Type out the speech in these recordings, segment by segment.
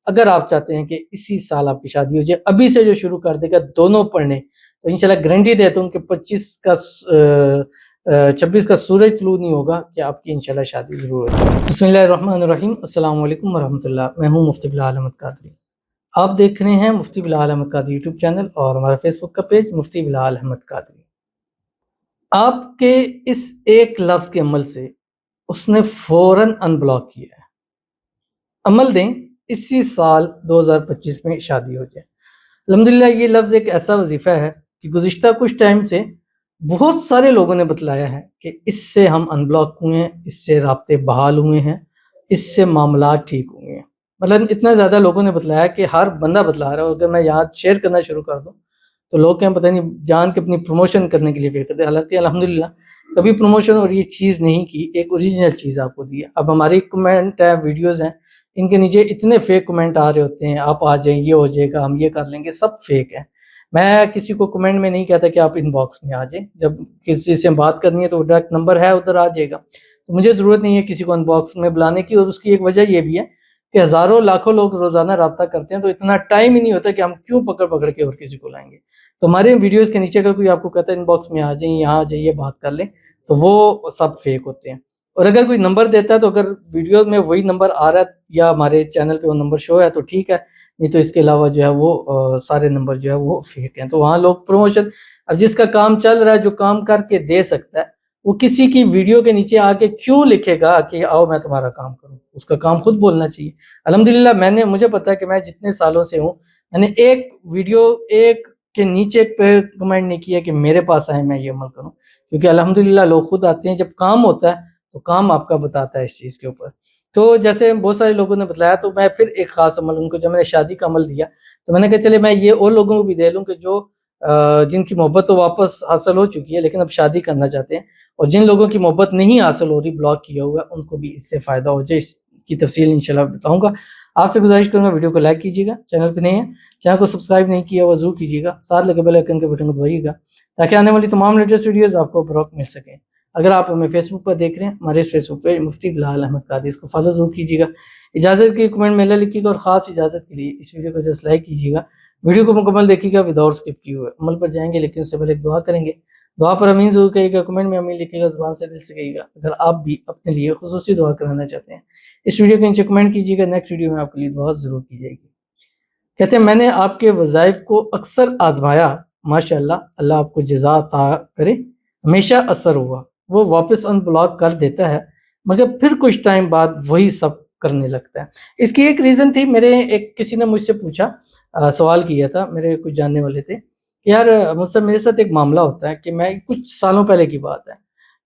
اگر آپ چاہتے ہیں کہ اسی سال آپ کی شادی ہو جائے، ابھی سے جو شروع کر دے گا دونوں پڑھنے، تو انشاءاللہ گارنٹی دیتا ہوں کہ 26 کا سورج طلوع نہیں ہوگا کہ آپ کی انشاءاللہ شادی ضرور ہو جائے۔ بسم اللہ الرحمن الرحیم، السلام علیکم ورحمۃ اللہ، میں ہوں مفتی بلال احمد قادری۔ آپ دیکھ رہے ہیں مفتی بلال احمد قادری یوٹیوب چینل اور ہمارا فیس بک کا پیج مفتی بلال احمد قادری۔ آپ کے اس ایک لفظ کے عمل سے اس نے فوراً ان بلاک کیا ہے۔ عمل دیں اسی سال 2025 میں شادی ہو جائے۔ الحمدللہ یہ لفظ ایک ایسا وظیفہ ہے کہ گزشتہ کچھ ٹائم سے بہت سارے لوگوں نے بتلایا ہے کہ اس سے ہم ان بلاک ہوئے ہیں، اس سے رابطے بحال ہوئے ہیں، اس سے معاملات ٹھیک ہوئے ہیں۔ مطلب اتنا زیادہ لوگوں نے بتلایا کہ ہر بندہ بتلا رہا ہے۔ اگر میں یہاں شیئر کرنا شروع کر دوں تو لوگ کہیں پتہ نہیں جان کے اپنی پروموشن کرنے کے لیے فیک کرتے، حالانکہ الحمدللہ کبھی پروموشن اور یہ چیز نہیں کی، ایک اوریجنل چیز آپ کو دی ہے۔ اب ہماری کمنٹ ہے، ویڈیوز ہیں، ان کے نیچے اتنے فیک کمنٹ آ رہے ہوتے ہیں، آپ آ جائیں، یہ ہو جائے گا، ہم یہ کر لیں گے، سب فیک ہے۔ میں کسی کو کمنٹ میں نہیں کہتا کہ آپ ان باکس میں آ جائیں، جب کسی چیز سے بات کرنی ہے تو ڈائریکٹ نمبر ہے ادھر آ جائے گا، تو مجھے ضرورت نہیں ہے کسی کو ان باکس میں بلانے کی۔ اور اس کی ایک وجہ یہ بھی ہے کہ ہزاروں لاکھوں لوگ روزانہ رابطہ کرتے ہیں، تو اتنا ٹائم ہی نہیں ہوتا کہ ہم کیوں پکڑ کے اور کسی کو لائیں گے۔ تو ہمارے ویڈیوز کے نیچے اگر کوئی آپ کو کہتا ہے ان باکس میں آ جائیں، یہاں آ جائیے، بات کر لیں، تو وہ سب فیک ہوتے ہیں۔ اور اگر کوئی نمبر دیتا ہے تو اگر ویڈیو میں وہی نمبر آ رہا ہے یا ہمارے چینل پہ وہ نمبر شو ہے تو ٹھیک ہے، نہیں تو اس کے علاوہ جو ہے وہ سارے نمبر جو ہے وہ فیک ہیں۔ تو وہاں لوگ پروموشن، اب جس کا کام چل رہا ہے، جو کام کر کے دے سکتا ہے، وہ کسی کی ویڈیو کے نیچے آ کے کیوں لکھے گا کہ آؤ میں تمہارا کام کروں؟ اس کا کام خود بولنا چاہیے۔ الحمدللہ مجھے پتا ہے کہ میں جتنے سالوں سے ہوں، میں نے ایک ویڈیو ایک کے نیچے پہ کمنٹ نہیں کیا کہ میرے پاس آئے میں یہ عمل کروں، کیونکہ الحمدللہ لوگ خود آتے ہیں، جب کام ہوتا ہے تو کام آپ کا بتاتا ہے اس چیز کے اوپر۔ تو جیسے بہت سارے لوگوں نے بتلایا، تو میں پھر ایک خاص عمل ان کو، جب میں نے شادی کا عمل دیا تو میں نے کہا چلے میں یہ اور لوگوں کو بھی دے لوں کہ جو جن کی محبت تو واپس حاصل ہو چکی ہے لیکن اب شادی کرنا چاہتے ہیں، اور جن لوگوں کی محبت نہیں حاصل ہو رہی، بلاک کیا ہوا ہے، ان کو بھی اس سے فائدہ ہو جائے۔ اس کی تفصیل انشاءاللہ بتاؤں گا۔ آپ سے گزارش کروں گا ویڈیو کو لائک کیجیے گا، چینل پہ نہیں ہے چینل کو سبسکرائب نہیں کیا وہ ضرور کیجیے گا، ساتھ لگے بیل آئیکن کے بٹن کو دبائیے گا تاکہ آنے والی تمام لیٹسٹ ویڈیوز آپ کو بروقت مل سکیں۔ اگر آپ ہمیں فیس بک پر دیکھ رہے ہیں، ہمارے اس فیس بک پہ مفتی بلال احمد قادری، اس کو فالو ضرور کیجیے گا۔ اجازت کی کمنٹ میں لکھیے گا، اور خاص اجازت کے لیے اس ویڈیو کو جسٹ لائک کیجیے گا، ویڈیو کو مکمل دیکھیے گا وداؤٹ اسکپ کیے ہوئے۔ عمل پر جائیں گے لیکن اس سے پہلے ایک دعا کریں گے۔ دعا پر امین ضرور کہیے گا، کمنٹ میں امین لکھیے گا، زبان سے دل سے کہیے گا۔ اگر آپ بھی اپنے لیے خصوصی دعا کرانا چاہتے ہیں، اس ویڈیو کے نیچے کمنٹ کیجیے گا، نیکسٹ ویڈیو میں آپ کے لیے دعا ضرور کی جائے گی۔ کہتے ہیں میں نے آپ کے وظائف کو اکثر آزمایا، ماشاءاللہ، اللہ آپ کو جزا عطا کرے، ہمیشہ اثر ہوا، وہ واپس ان بلاک کر دیتا ہے مگر پھر کچھ ٹائم بعد وہی سب کرنے لگتا ہے۔ اس کی ایک ریزن تھی، کسی نے مجھ سے پوچھا، سوال کیا تھا، میرے کچھ جاننے والے تھے کہ یار مجھ سے میرے ساتھ ایک معاملہ ہوتا ہے کہ میں کچھ سالوں پہلے کی بات ہے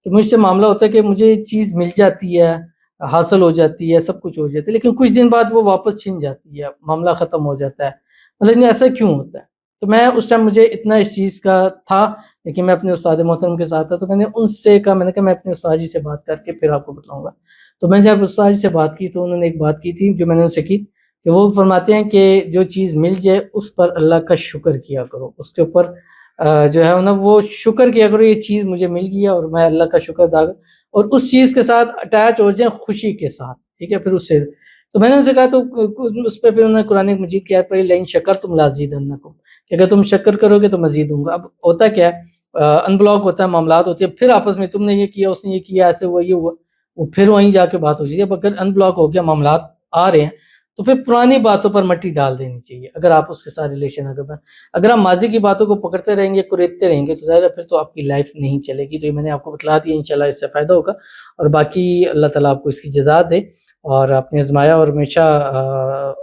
کہ مجھ سے معاملہ ہوتا ہے کہ مجھے چیز مل جاتی ہے، حاصل ہو جاتی ہے، سب کچھ ہو جاتا ہے، لیکن کچھ دن بعد وہ واپس چھن جاتی ہے، معاملہ ختم ہو جاتا ہے، مطلب ایسا کیوں ہوتا ہے؟ تو میں اس ٹائم مجھے اتنا اس چیز کا تھا، لیکن میں اپنے استاد محترم کے ساتھ تھا، تو میں نے ان سے کہا، میں نے کہا میں اپنے استاد جی سے بات کر کے پھر آپ کو بتاؤں گا۔ تو میں جب استاد جی سے بات کی تو انہوں نے ایک بات کی تھی جو میں نے ان سے کی کہ وہ فرماتے ہیں کہ جو چیز مل جائے اس پر اللہ کا شکر کیا کرو، اس کے اوپر جو ہے نا وہ شکر کیا کرو، یہ چیز مجھے مل گیا اور میں اللہ کا شکر ادا، اور اس چیز کے ساتھ اٹیچ ہو جائیں خوشی کے ساتھ، ٹھیک ہے؟ پھر اس سے تو میں نے ان سے کہا، تو اس پہ پھر انہوں نے قرآن مجید کی آیت پڑھی، لئن شکرتم لازیدنکم، کہ اگر تم شکر کرو گے تو مزید دوں گا۔ اب ہوتا کیا ہے، ان بلاک ہوتا ہے، معاملات ہوتے ہیں، پھر آپس میں تم نے یہ کیا، اس نے یہ کیا، ایسے ہوا، یہ ہوا، وہ پھر وہیں جا کے بات ہو جاتی ہے۔ اب اگر ان بلاک ہو گیا، معاملات آ رہے ہیں، تو پھر پرانی باتوں پر مٹی ڈال دینی چاہیے۔ اگر آپ اس کے ساتھ ریلیشن اگر آپ ماضی کی باتوں کو پکڑتے رہیں گے، کوریدتے رہیں گے، تو ظاہر ہے پھر تو آپ کی لائف نہیں چلے گی۔ تو یہ میں نے آپ کو بتلا دیا، انشاءاللہ اس سے فائدہ ہوگا، اور باقی اللہ تعالیٰ آپ کو اس کی جزا دے، اور آپ نے آزمایا اور ہمیشہ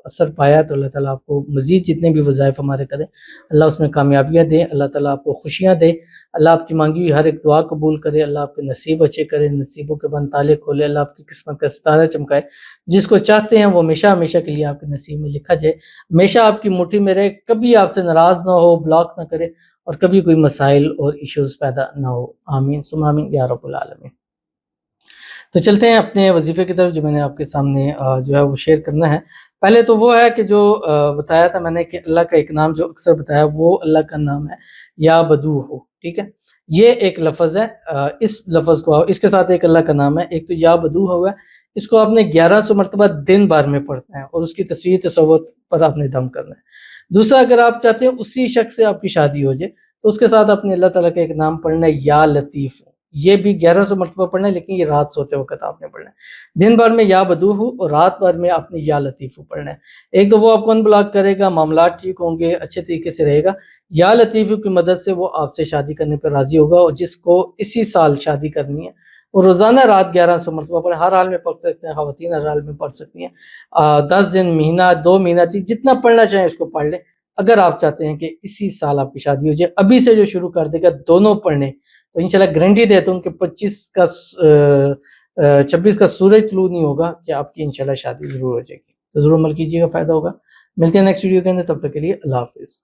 اثر پایا تو اللہ تعالیٰ آپ کو مزید جتنے بھی وظائف ہمارے کریں، اللہ اس میں کامیابیاں دے، اللہ تعالیٰ آپ کو خوشیاں دے، اللہ آپ کی مانگی ہوئی ہر ایک دعا قبول کرے، اللہ آپ کے نصیب اچھے کرے، نصیبوں کے بند تالے کھولے، اللہ آپ کی قسمت کا ستارہ چمکائے، جس کو چاہتے ہیں وہ ہمیشہ ہمیشہ کے لیے آپ کے نصیب میں لکھا جائے، ہمیشہ آپ کی مٹھی میں رہے، کبھی آپ سے ناراض نہ ہو، بلاک نہ کرے، اور کبھی کوئی مسائل اور ایشوز پیدا نہ ہو۔ آمین ثم آمین یا رب العالمین۔ تو چلتے ہیں اپنے وظیفے کی طرف، جو میں نے آپ کے سامنے جو ہے وہ شیئر کرنا ہے۔ پہلے تو وہ ہے کہ جو بتایا تھا میں نے کہ اللہ کا ایک نام جو اکثر بتایا، وہ اللہ کا نام ہے یا بدو ہو، ٹھیک ہے؟ یہ ایک لفظ ہے، اس لفظ کو اس کے ساتھ ایک اللہ کا نام ہے، ایک تو یا بدو ہوا ہے، اس کو آپ نے 1100 مرتبہ دن بھر میں پڑھنا ہے اور اس کی تصویر تصوت پر آپ نے دم کرنا ہے۔ دوسرا، اگر آپ چاہتے ہیں اسی شخص سے آپ کی شادی ہو جائے تو اس کے ساتھ اپنے اللہ تعالیٰ کا ایک نام پڑھنا ہے، یا لطیف۔ یہ بھی 1100 مرتبہ پڑھنا ہے، لیکن یہ رات سوتے وقت آپ نے پڑھنا ہے۔ دن بھر میں یا بدوہو اور رات بھر میں آپ نے یا لطیفو پڑھنا ہے۔ ایک تو وہ آپ کو ان بلاک کرے گا، معاملات ٹھیک ہوں گے، اچھے طریقے سے رہے گا۔ یا لطیفو کی مدد سے وہ آپ سے شادی کرنے پر راضی ہوگا، اور جس کو اسی سال شادی کرنی ہے اور روزانہ رات 1100 مرتبہ پڑھیں۔ ہر حال میں پڑھ سکتے ہیں، خواتین ہر حال میں پڑھ سکتی ہیں۔ 10 دن، مہینہ، 2 مہینہ، جتنا پڑھنا چاہیں اس کو پڑھ لیں۔ اگر آپ چاہتے ہیں کہ اسی سال آپ کی شادی ہو جائے، ابھی سے جو شروع کر دے گا دونوں پڑھنے، تو انشاءاللہ گارنٹی دیتا ہوں کہ 26 کا سورج طلوع نہیں ہوگا کہ آپ کی انشاءاللہ شادی ضرور ہو جائے گی۔ تو ضرور عمل کیجیے گا، فائدہ ہوگا۔ ملتے ہیں نیکسٹ ویڈیو کے اندر، تب تک کے لیے اللہ حافظ۔